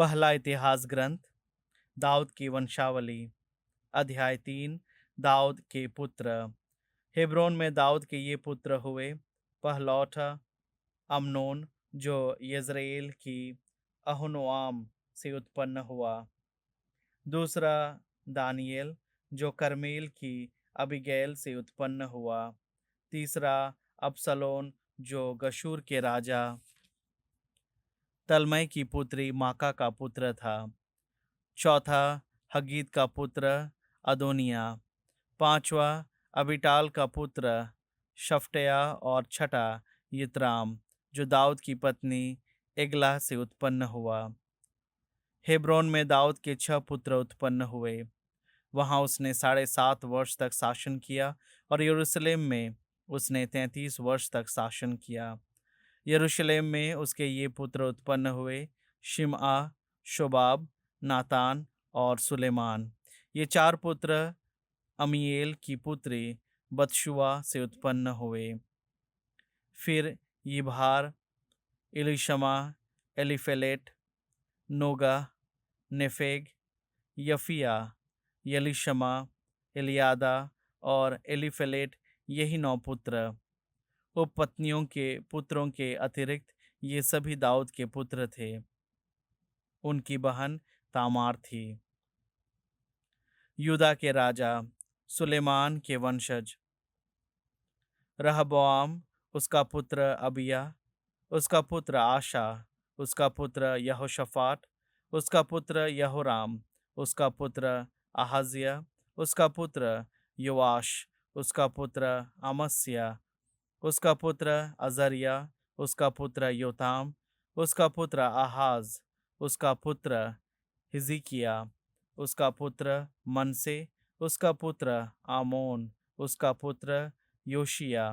पहला इतिहास ग्रंथ दाऊद की वंशावली। अध्याय 3। दाऊद के पुत्र। हेब्रोन में दाऊद के ये पुत्र हुए। पहलौठा अम्नोन, जो यज़रेल की अहोनोआम से उत्पन्न हुआ। दूसरा दानियेल, जो कर्मेल की अबीगैल से उत्पन्न हुआ। तीसरा अबसलोन, जो गशूर के राजा तल्मै की पुत्री माका का पुत्र था। चौथा हगीत का पुत्र अदोनिया। पांचवा अबीटाल का पुत्र शफ्टया। और छठा यित्राम, जो दाऊद की पत्नी एगला से उत्पन्न हुआ। हेब्रोन में दाऊद के 6 पुत्र उत्पन्न हुए। वहां उसने 7.5 वर्ष तक शासन किया और यरूशलेम में उसने 33 वर्ष तक शासन किया। यरूशलेम में उसके ये पुत्र उत्पन्न हुए: शिमआ, शोबाब, नातान और सुलेमान। ये 4 पुत्र अमीएल की पुत्री बतशुआ से उत्पन्न हुए। फिर यिभार, एलीशमा, एलीफेलेट, नोगा, नेफेग, यफिया, यलीशमा, एलियादा और एलीफेलेट, यही 9 पुत्र। उपपत्नियों के पुत्रों के अतिरिक्त ये सभी दाऊद के पुत्र थे। उनकी बहन तामार थी। यूदा के राजा सुलेमान के वंशज। रहबोआम, उसका पुत्र अबिया, उसका पुत्र आशा, उसका पुत्र यहोशफाट, उसका पुत्र यहोराम, उसका पुत्र अहाजिया, उसका पुत्र योआश, उसका पुत्र अमस्या, उसका पुत्र अजरिया, उसका पुत्र योताम, उसका पुत्र आहाज, उसका पुत्र हिजकिया, उसका पुत्र मनसे, उसका पुत्र आमोन, उसका पुत्र योशिया।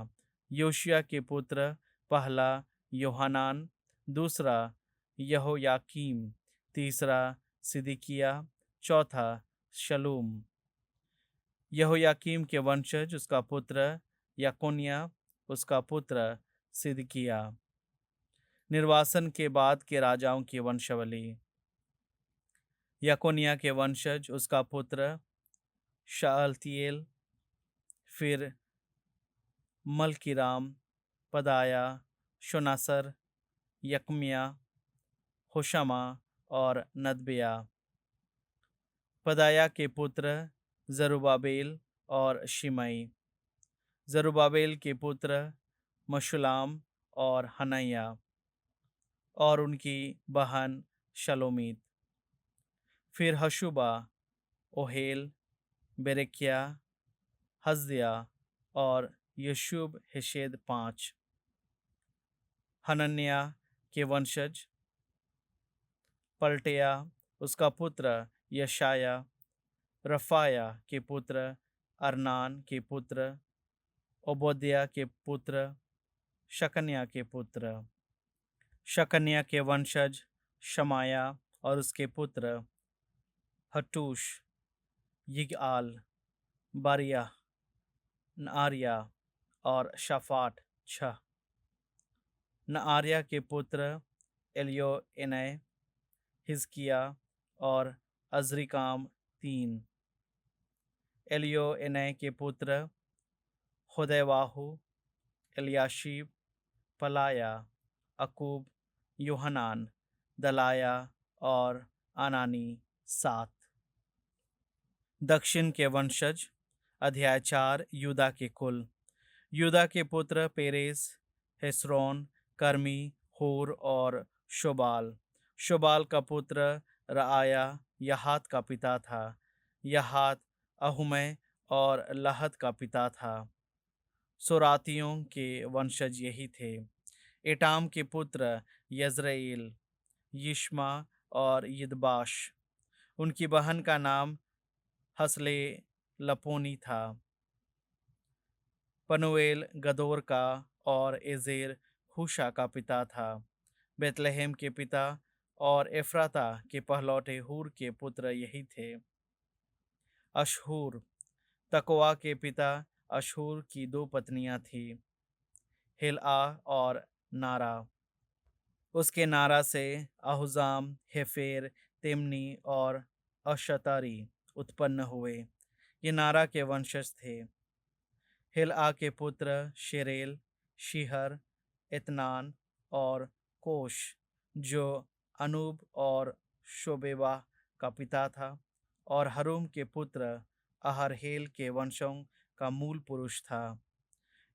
योशिया के पुत्र पहला योहानान, दूसरा यहोयाकीम, तीसरा सिदकिया, चौथा शलूम। यहोयाकीम के वंशज: उसका पुत्र यकोन्या, उसका पुत्र सिदकिया। निर्वासन के बाद के राजाओं की वंशावली। यकोन्या के वंशज: उसका पुत्र शाअल्तिएल, फिर मल्कीराम, पदाया, शोनासर, यकमिया, होशमा और नदबिया। पदाया के पुत्र जरुब्बाबेल और शिमई। जरुब्बाबेल के पुत्र मशुलाम और हनन्याह और उनकी बहन शलोमीत। फिर हशुबा, ओहेल, बेरेकिया, हजदिया और यशूब हेशेद 5। हनन्याह के वंशज: पलटिया, उसका पुत्र यशाया, रफाया के पुत्र अरनान के पुत्र, ओबद्याह के पुत्र, शकन्या के पुत्र। शकन्या के वंशज: शमाया और उसके पुत्र हटूश, यिगआल, बारिया, नआरिया और शाफाट 6। नआरिया के पुत्र एलियोएनै, हिजकिया और अजरिकाम 3। एलियोएनै के पुत्र होदैवाहू, एलियाशीब, पलाया, अकूब, योहनान, दलाया और अनानी 7। दक्षिण के वंशज। अध्याय 4। यूदा के कुल। यूदा के पुत्र पेरेस, हेस्रोन, कर्मी, हूर और शोबाल। शोबाल का पुत्र रआया यहात का पिता था। यहात अहुमै और लहत का पिता था। सोरातियों के वंशज यही थे। एटाम के पुत्र यजरेल, यिश्मा और यिदबाश। उनकी बहन का नाम हसले लपोनी था। पनुएल गदोर का और एजेर हुशा का पिता था। बेतलहम के पिता और एफ्राता के पहलौठे हूर के पुत्र यही थे। अशहूर। तकोआ के पिता अशहूर की 2 पत्नियां थीं, हिलआ और नारा। उसके नारा से अहुजाम, हेफेर, तेमनी और अशतारी उत्पन्न हुए। ये नारा के वंशज थे। हिलआ के पुत्र शेरेल, शीहर, इतनान और कोश, जो अनूब और शोबेबा का पिता था, और हरूम के पुत्र अहरहेल के वंशों का मूल पुरुष था।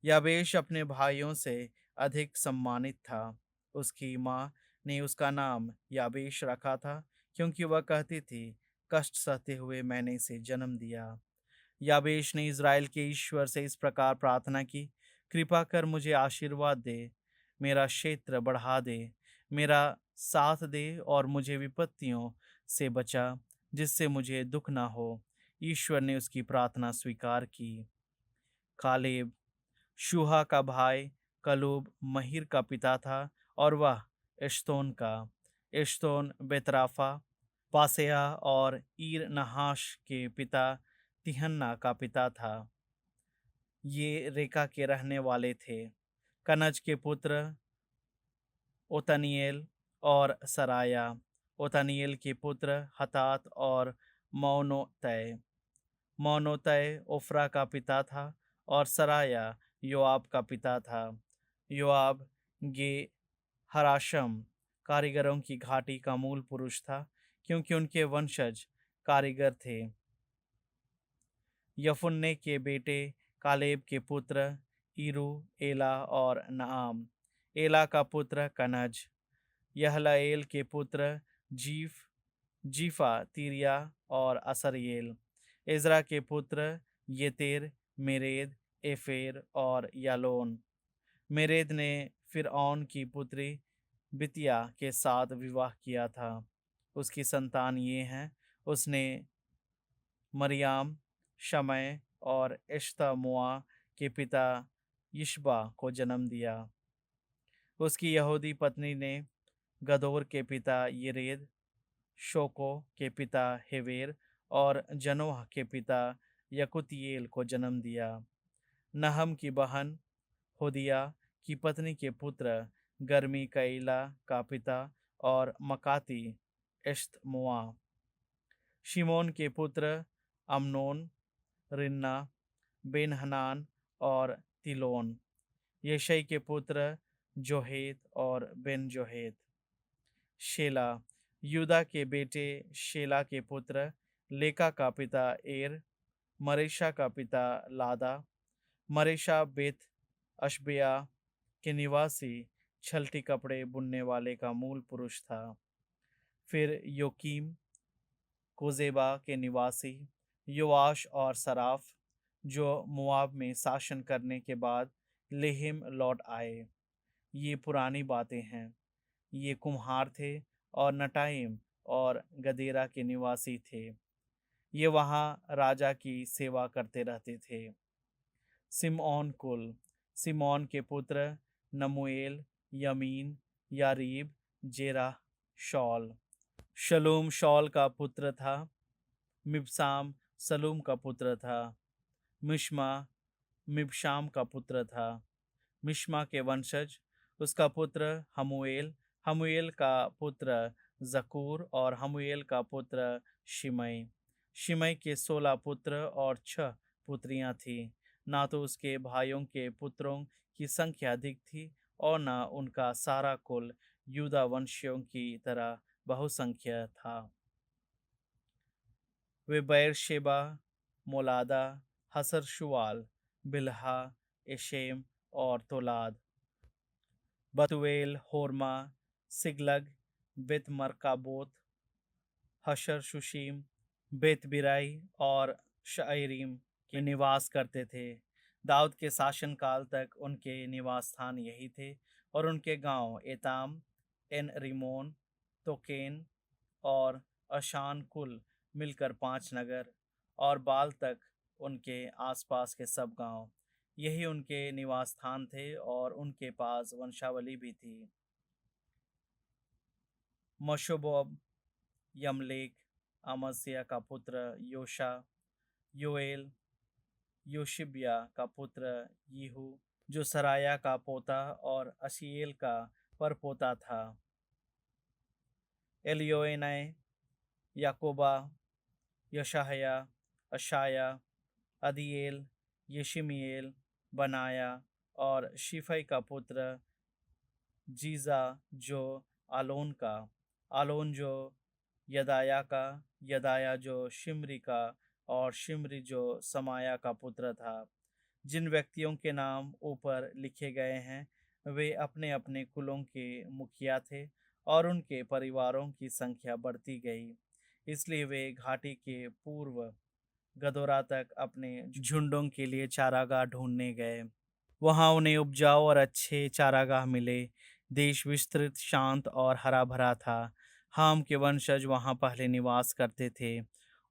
याबेश अपने भाइयों से अधिक सम्मानित था। उसकी माँ ने उसका नाम याबेश रखा था, क्योंकि वह कहती थी, कष्ट सहते हुए मैंने इसे जन्म दिया। याबेश ने इज़राइल के ईश्वर से इस प्रकार प्रार्थना की, कृपा कर मुझे आशीर्वाद दे, मेरा क्षेत्र बढ़ा दे, मेरा साथ दे और मुझे विपत्तियों से बचा, जिससे मुझे दुख ना हो। ईश्वर ने उसकी प्रार्थना स्वीकार की। कालेब शूहा का भाई, कलूब महीर का पिता था, और वह एश्तोन का। एश्तोन बेतराफा, पासेया और ईर नहाश के पिता तिहन्ना का पिता था। ये रेका के रहने वाले थे। कनज के पुत्र ओतनिएल और सराया। ओतनिएल के पुत्र हतात और मौनोतै। मौनोतै ओफ्रा का पिता था, और सराया योआब का पिता था। योआब गे हराशम कारीगरों की घाटी का मूल पुरुष था, क्योंकि उनके वंशज कारीगर थे। यफुन्ने के बेटे कालेब के पुत्र ईरू, एला और नाआम। एला का पुत्र कनज। यहलएल के पुत्र जीफा, तीरिया और असरिएल। इज़रा के पुत्र येतेर, मेरेद, एफेर और यालोन। मेरेद ने फिरऔन की पुत्री बितिया के साथ विवाह किया था। उसकी संतान ये हैं, उसने मरियाम, शमय और एश्तमोआ के पिता यिशबा को जन्म दिया। उसकी यहूदी पत्नी ने गदोर के पिता येरेद, शोको के पिता हेवेर और जनोह के पिता यकुतिएल को जन्म दिया। नहम की बहन होदिया की पत्नी के पुत्र गर्मी कैला का पिता और मकाती एश्तमोआ। शिमोन के पुत्र अम्नोन, रिन्ना, बेनहनान और तिलोन। यशै के पुत्र जोहेत और बेन जोहेत। शेला, यूदा के बेटे शेला के पुत्र लेका का पिता एर, मरेशा का पिता लादा। मरेशा बेत अशबिया के निवासी छलटी कपड़े बुनने वाले का मूल पुरुष था। फिर योकीम, कोजेबा के निवासी योआश और सराफ, जो मुआब में शासन करने के बाद लेहिम लौट आए। ये पुरानी बातें हैं। ये कुम्हार थे और नटाइम और गदेरा के निवासी थे। ये वहाँ राजा की सेवा करते रहते थे। सिमओन कुल। सिमोन के पुत्र नमुएल, यमीन, यारीब, जेरह, शौल। शलूम शौल का पुत्र था। मिबसाम सलूम का पुत्र था। मिश्मा मिबशाम का पुत्र था। मिश्मा के वंशज, उसका पुत्र हमुएल, हमुएल का पुत्र जकूर और हमुएल का पुत्र शिमई। शिमई के 16 पुत्र और 6 पुत्रियां थीं। ना तो उसके भाइयों के पुत्रों की संख्या अधिक थी, और न उनका सारा कुल यूदा वंशियों की तरह बहुसंख्य था। वे बैरशेबा, मोलादा, हसर-शुआल, बिल्हा, एशेम और तोलाद, बतूएल, होर्मा, सिगलग, बेत मरकाबोत, हशर शुशीम, बेत बिराई और शाइरीम के निवास करते थे। दाऊद के शासनकाल तक उनके निवास स्थान यही थे, और उनके गांव एताम, एन रिमोन, तोकेन और अशान कुल मिलकर 5 नगर, और बाल तक उनके आसपास के सब गांव। यही उनके निवास स्थान थे, और उनके पास वंशावली भी थी। मशोबोब, यमलेक, अमस्या का पुत्र योशा, योएल, योशिब्या का पुत्र यीहू, जो सराया का पोता और असीएल का परपोता था। एलियोएनै, याकोबा, यशाहया, अशाया, अदीएल, यशिमिएल, बनाया और शिफई का पुत्र जीजा जो आलोन का, आलोन जो यदाया का, यदाया जो शिमरी का और शिमरी जो समाया का पुत्र था। जिन व्यक्तियों के नाम ऊपर लिखे गए हैं वे अपने अपने कुलों के मुखिया थे और उनके परिवारों की संख्या बढ़ती गई, इसलिए वे घाटी के पूर्व गदोरा तक अपने झुंडों के लिए चारागाह ढूंढने गए। वहां उन्हें उपजाऊ और अच्छे चारागाह मिले। देश विस्तृत, शांत और हरा भरा था। हाम के वंशज वहां पहले निवास करते थे।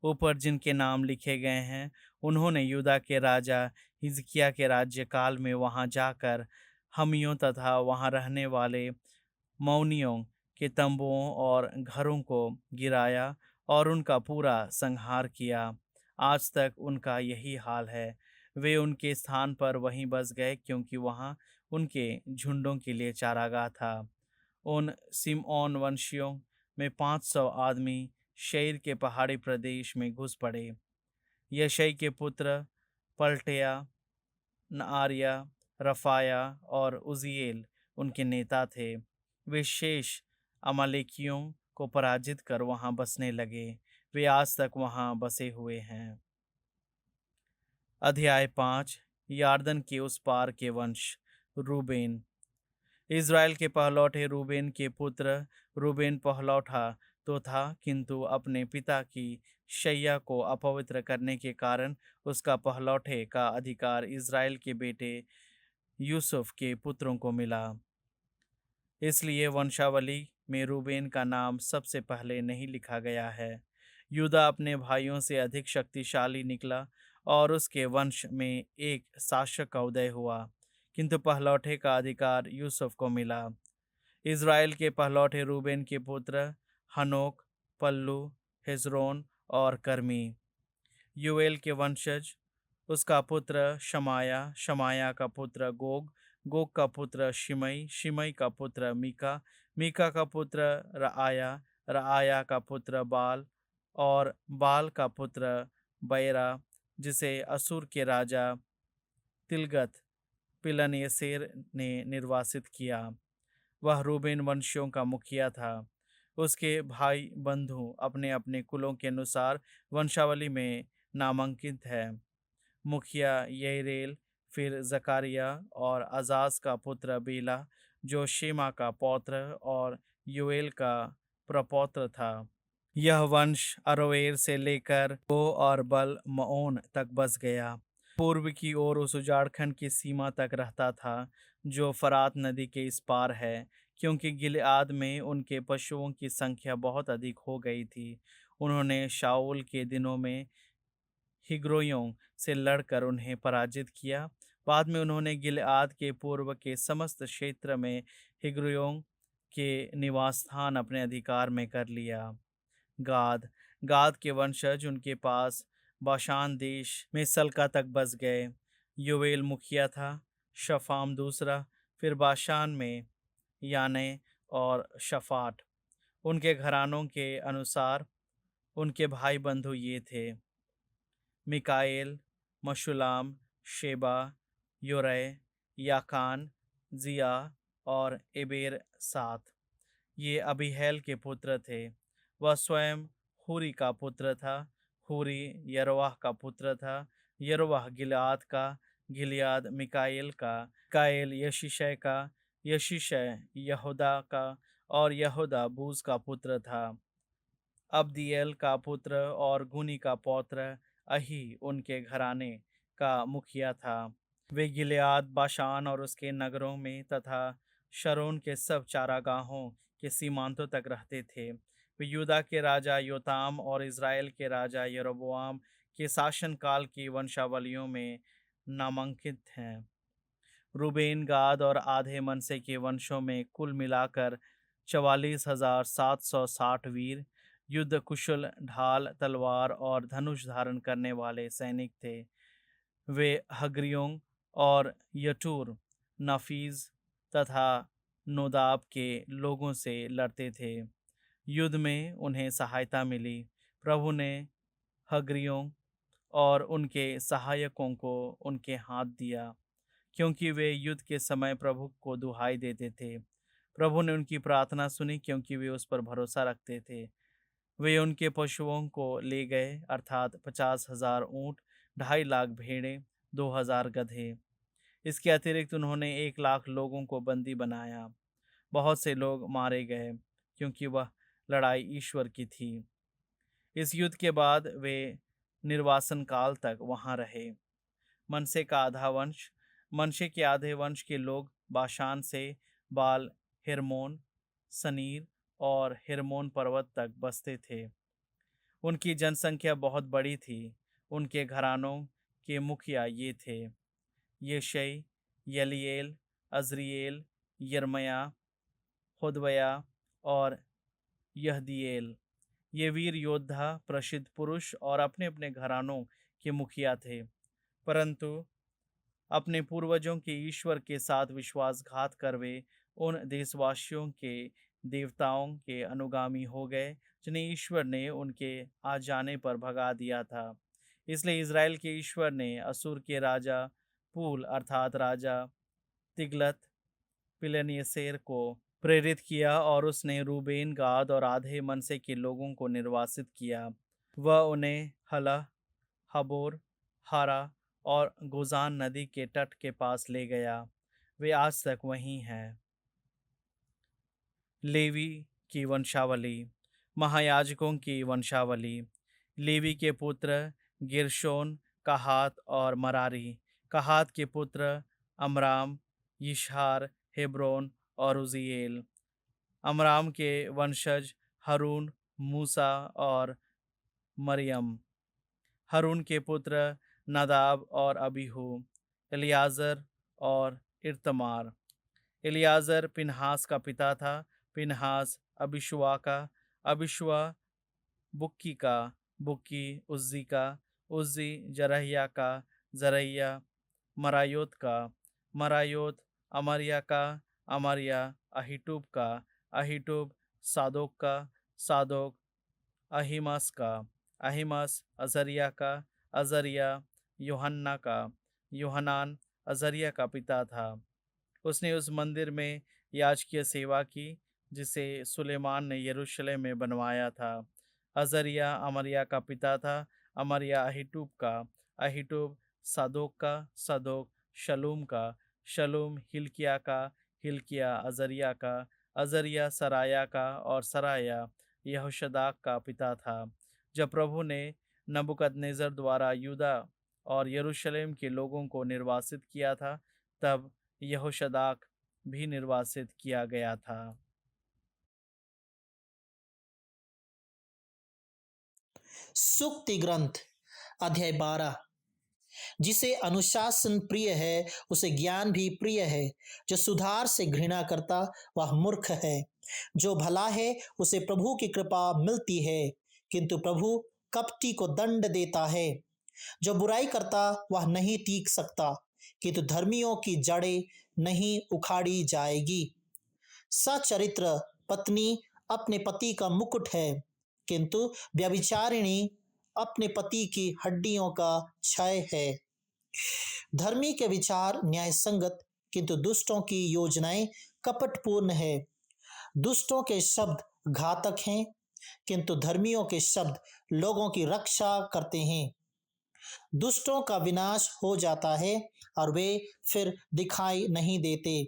ऊपर जिनके नाम लिखे गए हैं उन्होंने यूदा के राजा हिजकिया के राज्यकाल में वहां जाकर हमियों तथा वहां रहने वाले मौनियों के तंबुओं और घरों को गिराया और उनका पूरा संहार किया। आज तक उनका यही हाल है। वे उनके स्थान पर वहीं बस गए क्योंकि वहां उनके झुंडों के लिए चारागाह था। उन सिमओन वंशियों में 500 आदमी शैर के पहाड़ी प्रदेश में घुस पड़े। यशै के पुत्र पलटिया, नआरिया, रफाया और उजिएल उनके नेता थे। वे शेष अमालेकियों को पराजित कर वहां बसने लगे। वे आज तक वहां बसे हुए हैं। अध्याय 5। यार्दन के उस पार के वंश। रूबेन। इज़राइल के पहलौठे रूबेन के पुत्र। रूबेन पहलौठा तो था किंतु अपने पिता की शैया को अपवित्र करने के कारण उसका पहलौठे का अधिकार इज़राइल के बेटे यूसुफ के पुत्रों को मिला। इसलिए वंशावली में रूबेन का नाम सबसे पहले नहीं लिखा गया है। यूदा अपने भाइयों से अधिक शक्तिशाली निकला और उसके वंश में एक शासक का उदय हुआ, किंतु पहलौठे का अधिकार यूसुफ को मिला। इज़राइल के पहलौठे रूबेन के पुत्र हनोक, पल्लू, हेजरोन और कर्मी। यूएल के वंशज उसका पुत्र शमाया, शमाया का पुत्र गोग, गोग का पुत्र शिमई, शिमई का पुत्र मीका, मीका का पुत्र रआया, रआया का पुत्र बाल और बाल का पुत्र बैरा, जिसे असुर के राजा तिलगत पिलनेसेर ने निर्वासित किया। वह रूबेन वंशियों का मुखिया था। उसके भाई बंधु अपने अपने कुलों के अनुसार वंशावली में नामांकित है। मुखिया यरेल, फिर जकारिया और अजाज का पुत्र बेला जो शेमा का पौत्र और योएल का प्रपौत्र था। यह वंश अरोएर से लेकर गो और बल मओन तक बस गया। पूर्व की ओर उस उजाड़खंड की सीमा तक रहता था जो फरात नदी के इस पार है, क्योंकि गिलिआद में उनके पशुओं की संख्या बहुत अधिक हो गई थी। उन्होंने शाऊल के दिनों में हिग्रोयों से लड़कर उन्हें पराजित किया। बाद में उन्होंने गिलिआद के पूर्व के समस्त क्षेत्र में हिग्रोयों के निवास स्थान अपने अधिकार में कर लिया। गाद। गाद के वंशज उनके पास बाशान देश में सल्का तक बस गए। योवेल मुखिया था, शफाम दूसरा, फिर बाशान में याने और शफाट। उनके घरानों के अनुसार उनके भाई बंधु ये थे: मिकाएल, मशुलाम, शेबा, योरै, याकान, जिया और एबेर सात। ये अबीहैल के पुत्र थे। वह स्वयं हूरी का पुत्र था। हूरी यरवाह का पुत्र था। यरवाह गिलाद का, गिलियाद मिकाएल का, मिकाएल यशीशै का, यशीशै यहूदा का और यहूदा बूज का पुत्र था। अब्दिएल का पुत्र और गुनी का पौत्र अही उनके घराने का मुखिया था। वे गिलियाद, बाशान और उसके नगरों में तथा शरोन के सब चारागाहों के सीमांतों तक रहते थे। वे यूदा के राजा योताम और इज़राइल के राजा यरोबोआम के शासनकाल की वंशावलियों में नामांकित हैं। रूबेन, गाद और आधे मनसे के वंशों में कुल मिलाकर 44,760 वीर, युद्ध कुशल, ढाल, तलवार और धनुष धारण करने वाले सैनिक थे। वे हग्रियों और यटूर, नफीज तथा नोदाब के लोगों से लड़ते थे। युद्ध में उन्हें सहायता मिली। प्रभु ने हग्रियों और उनके सहायकों को उनके हाथ दिया, क्योंकि वे युद्ध के समय प्रभु को दुहाई देते थे। प्रभु ने उनकी प्रार्थना सुनी, क्योंकि वे उस पर भरोसा रखते थे। वे उनके पशुओं को ले गए, अर्थात 50,000 ऊँट, 2.5 लाख भेड़ें, 2,000 गधे। इसके अतिरिक्त उन्होंने 1 लाख लोगों को बंदी बनाया। बहुत से लोग मारे गए, क्योंकि वह लड़ाई ईश्वर की थी। इस युद्ध के बाद वे निर्वासन काल तक वहां रहे। मनसे का आधा वंश। मनशे के आधे वंश के लोग बाशान से बाल हिर्मोन, सनीर और हिर्मोन पर्वत तक बसते थे। उनकी जनसंख्या बहुत बड़ी थी। उनके घरानों के मुखिया ये थे: यशै, यलीएल, अजरिएल, यर्मया, होदवया और यहदिएल। ये वीर योद्धा, प्रसिद्ध पुरुष और अपने अपने घरानों के मुखिया थे, परंतु अपने पूर्वजों के ईश्वर के साथ विश्वासघात कर वे उन देशवासियों के देवताओं के अनुगामी हो गए, जिन्हें ईश्वर ने उनके आ जाने पर भगा दिया था। इसलिए इज़राइल के ईश्वर ने असुर के राजा पूल अर्थात राजा तिग्लत पिलेनेसेर को प्रेरित किया और उसने रूबेन, गाद और आधे मनसे के लोगों को निर्वासित किया। वह उन्हें हलह, हबोर, हारा और गोजान नदी के तट के पास ले गया। वे आज तक वहीं हैं। लेवी की वंशावली। महायाजकों की वंशावली। लेवी के पुत्र गिरशोन, कहात और मरारी। कहात के पुत्र अमराम, यिशहार, हेब्रोन और उजिएल। अमराम के वंशज हारून, मूसा और मरियम। हारून के पुत्र नदाब और अबीहू, एलियाजर और इर्तमार। एलियाजर पिनहास का पिता था, पिनहास अबिशुआ का, अबिशुआ बुक्की का, बुक्की उज्जी का, उज्जी जरहिया का, जरहिया मरायोत का, मरायोत अमरिया का, अमरिया अहीटूब का, अहीटूब सादोक का, सादोक अहीमास का, अहीमास अजरिया का, अजरिया योहन्ना का, योहनान अजरिया का पिता था। उसने उस मंदिर में याजकीय सेवा की जिसे सुलेमान ने यरूशलेम में बनवाया था। अजरिया अमरिया का पिता था, अमरिया अहीटूब का, अहीटूब सादोक का, सादोक शलूम का, शलूम हिल्किया का, हिल्किया अजरिया का, अजरिया सराया का और सराया यहोशदाक का पिता था। जब प्रभु ने नबूकदनेस्सर द्वारा यूदा और यरूशलेम के लोगों को निर्वासित किया था, तब यहोशदाक भी निर्वासित किया गया था। सूक्ति ग्रंथ अध्याय 12। जिसे अनुशासन प्रिय है उसे ज्ञान भी प्रिय है। जो सुधार से घृणा करता वह मूर्ख है। जो भला है उसे प्रभु की कृपा मिलती है, किंतु प्रभु कपटी को दंड देता है। जो बुराई करता वह नहीं टीक सकता, किंतु धर्मियों की जड़ें नहीं उखाड़ी जाएगी। सचरित्र पत्नी अपने पति का मुकुट है, किंतु व्यभिचारिणी अपने पति की हड्डियों का क्षय है। धर्मी के विचार न्याय संगत, किंतु दुष्टों की योजनाएं कपटपूर्ण है। दुष्टों के शब्द घातक हैं, किंतु धर्मियों के शब्द लोगों की रक्षा करते हैं। दुष्टों का विनाश हो जाता है और वे फिर दिखाई नहीं देते,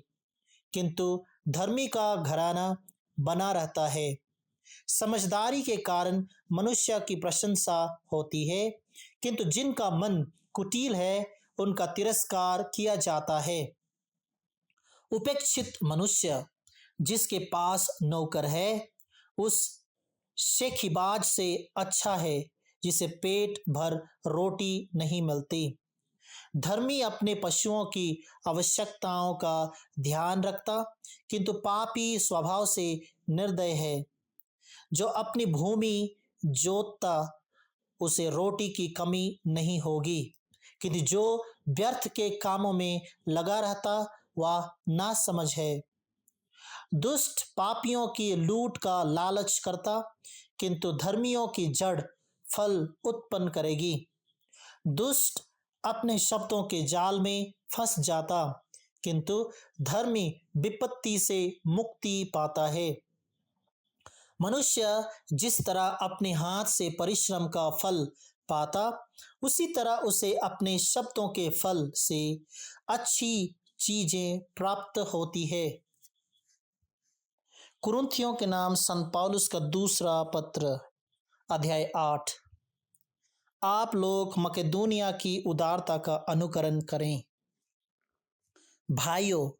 किंतु धर्मी का घराना बना रहता है। समझदारी के कारण मनुष्य की प्रशंसा होती है, किंतु जिनका मन कुटिल है उनका तिरस्कार किया जाता है। उपेक्षित मनुष्य जिसके पास नौकर है उस शेखीबाज से अच्छा है जिसे पेट भर रोटी नहीं मिलती। धर्मी अपने पशुओं की आवश्यकताओं का ध्यान रखता, किंतु पापी स्वभाव से निर्दय है। जो अपनी भूमि जोतता उसे रोटी की कमी नहीं होगी, किंतु जो व्यर्थ के कामों में लगा रहता वह नासमझ है। दुष्ट पापियों की लूट का लालच करता, किंतु धर्मियों की जड़ फल उत्पन्न करेगी। दुष्ट अपने शब्दों के जाल में फंस जाता, किंतु धर्मी विपत्ति से मुक्ति पाता है। मनुष्य जिस तरह अपने हाथ से परिश्रम का फल पाता, उसी तरह उसे अपने शब्दों के फल से अच्छी चीजें प्राप्त होती है। कुरिन्थियों के नाम संत पौलुस का दूसरा पत्र, अध्याय 8। आप लोग मकेदोनिया की उदारता का अनुकरण करें। भाइयों,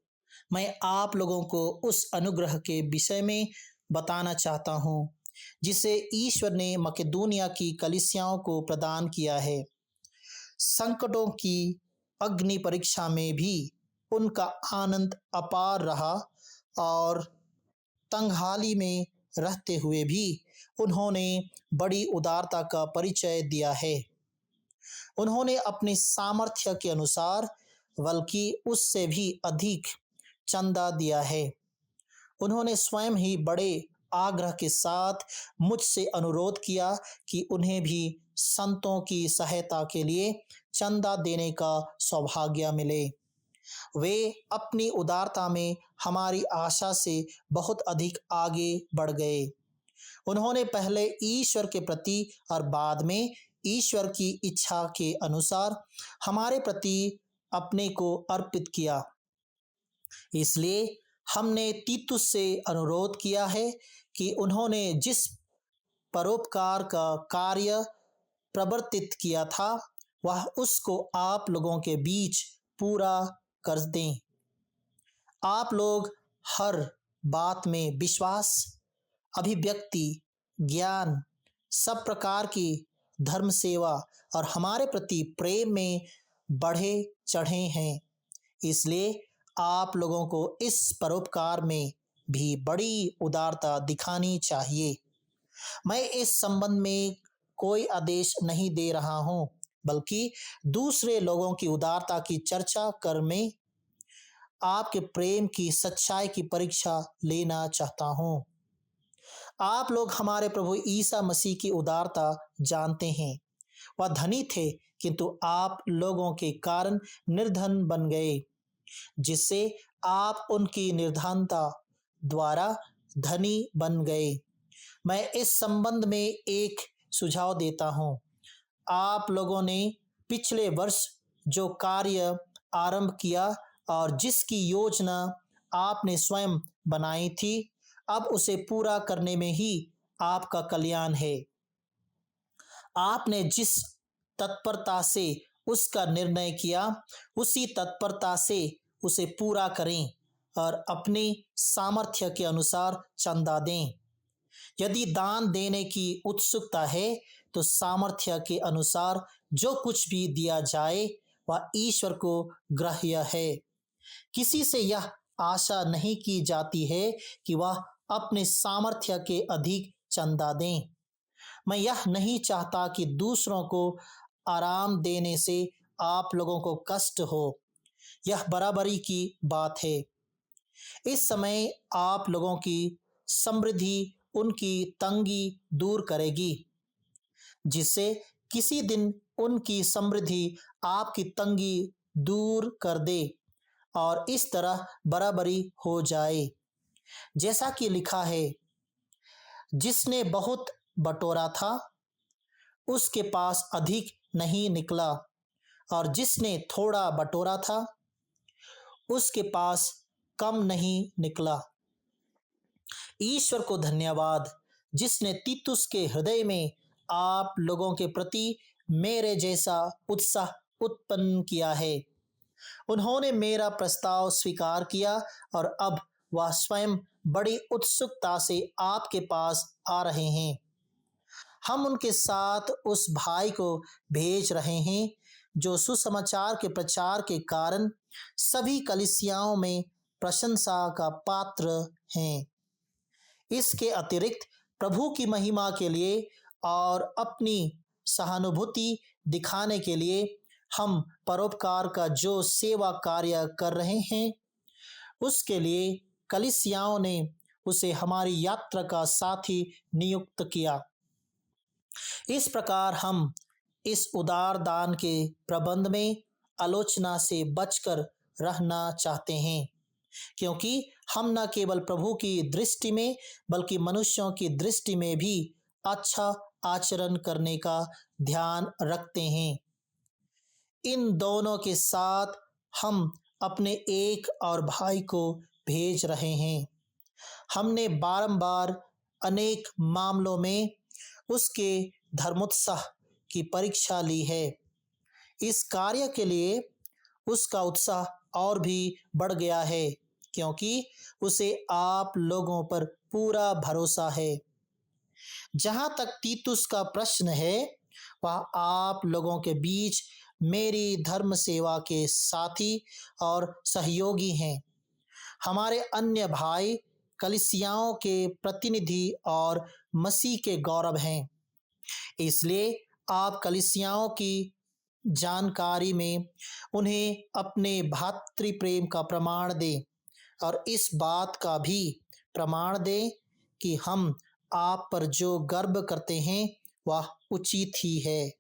मैं आप लोगों को उस अनुग्रह के विषय में बताना चाहता हूँ जिसे ईश्वर ने मकेदोनिया की कलीसियाओं को प्रदान किया है। संकटों की अग्नि परीक्षा में भी उनका आनंद अपार रहा और तंगहाली में रहते हुए भी उन्होंने बड़ी उदारता का परिचय दिया है। उन्होंने अपने सामर्थ्य के अनुसार, बल्कि उससे भी अधिक चंदा दिया है। उन्होंने स्वयं ही बड़े आग्रह के साथ मुझसे अनुरोध किया कि उन्हें भी संतों की सहायता के लिए चंदा देने का सौभाग्य मिले। वे अपनी उदारता में हमारी आशा से बहुत अधिक आगे बढ़ गए। उन्होंने पहले ईश्वर के प्रति और बाद में ईश्वर की इच्छा के अनुसार हमारे प्रति अपने को अर्पित किया। इसलिए हमने तीतुस से अनुरोध किया है कि उन्होंने जिस परोपकार का कार्य प्रवर्तित किया था, वह उसको आप लोगों के बीच पूरा कर दें। आप लोग हर बात में विश्वास, अभिव्यक्ति, ज्ञान, सब प्रकार की धर्म सेवा और हमारे प्रति प्रेम में बढ़े चढ़े हैं। इसलिए आप लोगों को इस परोपकार में भी बड़ी उदारता दिखानी चाहिए। मैं इस संबंध में कोई आदेश नहीं दे रहा हूँ, बल्कि दूसरे लोगों की उदारता की चर्चा कर में आपके प्रेम की सच्चाई की परीक्षा लेना चाहता हूँ। आप लोग हमारे प्रभु ईसा मसीह की उदारता जानते हैं। वह धनी थे, किंतु आप लोगों के कारण निर्धन बन गए, जिससे आप उनकी निर्धनता द्वारा धनी बन गए। मैं इस संबंध में एक सुझाव देता हूँ। आप लोगों ने पिछले वर्ष जो कार्य आरंभ किया और जिसकी योजना आपने स्वयं बनाई थी, अब उसे पूरा करने में ही आपका कल्याण है। आपने जिस तत्परता से उसका निर्णय किया, उसी तत्परता से उसे पूरा करें और अपनी सामर्थ्य के अनुसार चंदा दें। यदि दान देने की उत्सुकता है, तो सामर्थ्य के अनुसार जो कुछ भी दिया जाए वह ईश्वर को ग्राह्य है। किसी से यह आशा नहीं की जाती है कि वह अपने सामर्थ्य के अधिक चंदा दें। मैं यह नहीं चाहता कि दूसरों को आराम देने से आप लोगों को कष्ट हो। यह बराबरी की बात है। इस समय आप लोगों की समृद्धि उनकी तंगी दूर करेगी, जिससे किसी दिन उनकी समृद्धि आपकी तंगी दूर कर दे और इस तरह बराबरी हो जाए। जैसा कि लिखा है, जिसने बहुत बटोरा था उसके पास अधिक नहीं निकला, और जिसने थोड़ा बटोरा था उसके पास कम नहीं निकला। ईश्वर को धन्यवाद, जिसने तीतुस के हृदय में आप लोगों के प्रति मेरे जैसा उत्साह उत्पन्न किया है। उन्होंने मेरा प्रस्ताव स्वीकार किया और अब वह स्वयं बड़ी उत्सुकता से आपके पास आ रहे हैं। हम उनके साथ उस भाई को भेज रहे हैं जो सुसमाचार के प्रचार के कारण सभी कलीसियाओं में प्रशंसा का पात्र हैं। इसके अतिरिक्त प्रभु की महिमा के लिए और अपनी सहानुभूति दिखाने के लिए हम परोपकार का जो सेवा कार्य कर रहे हैं, उसके लिए कलीसियाओं ने उसे हमारी यात्रा का साथी नियुक्त किया। इस प्रकार हम इस उदार दान के प्रबंध में आलोचना से बचकर रहना चाहते हैं, क्योंकि हम न केवल प्रभु की दृष्टि में बल्कि मनुष्यों की दृष्टि में भी अच्छा आचरण करने का ध्यान रखते हैं। इन दोनों के साथ हम अपने एक और भाई को भेज रहे हैं। हमने बारंबार अनेक मामलों में उसके धर्मोत्साह की परीक्षा ली है। इस कार्य के लिए उसका उत्साह और भी बढ़ गया है, क्योंकि उसे आप लोगों पर पूरा भरोसा है। जहां तक तीतुस का प्रश्न है, वह आप लोगों के बीच मेरी धर्म सेवा के साथी और सहयोगी हैं। हमारे अन्य भाई कलीसियाओं के प्रतिनिधि और मसीह के गौरव हैं। इसलिए आप कलीसियाओं की जानकारी में उन्हें अपने भातृ प्रेम का प्रमाण दें और इस बात का भी प्रमाण दें कि हम आप पर जो गर्व करते हैं वह उचित ही है।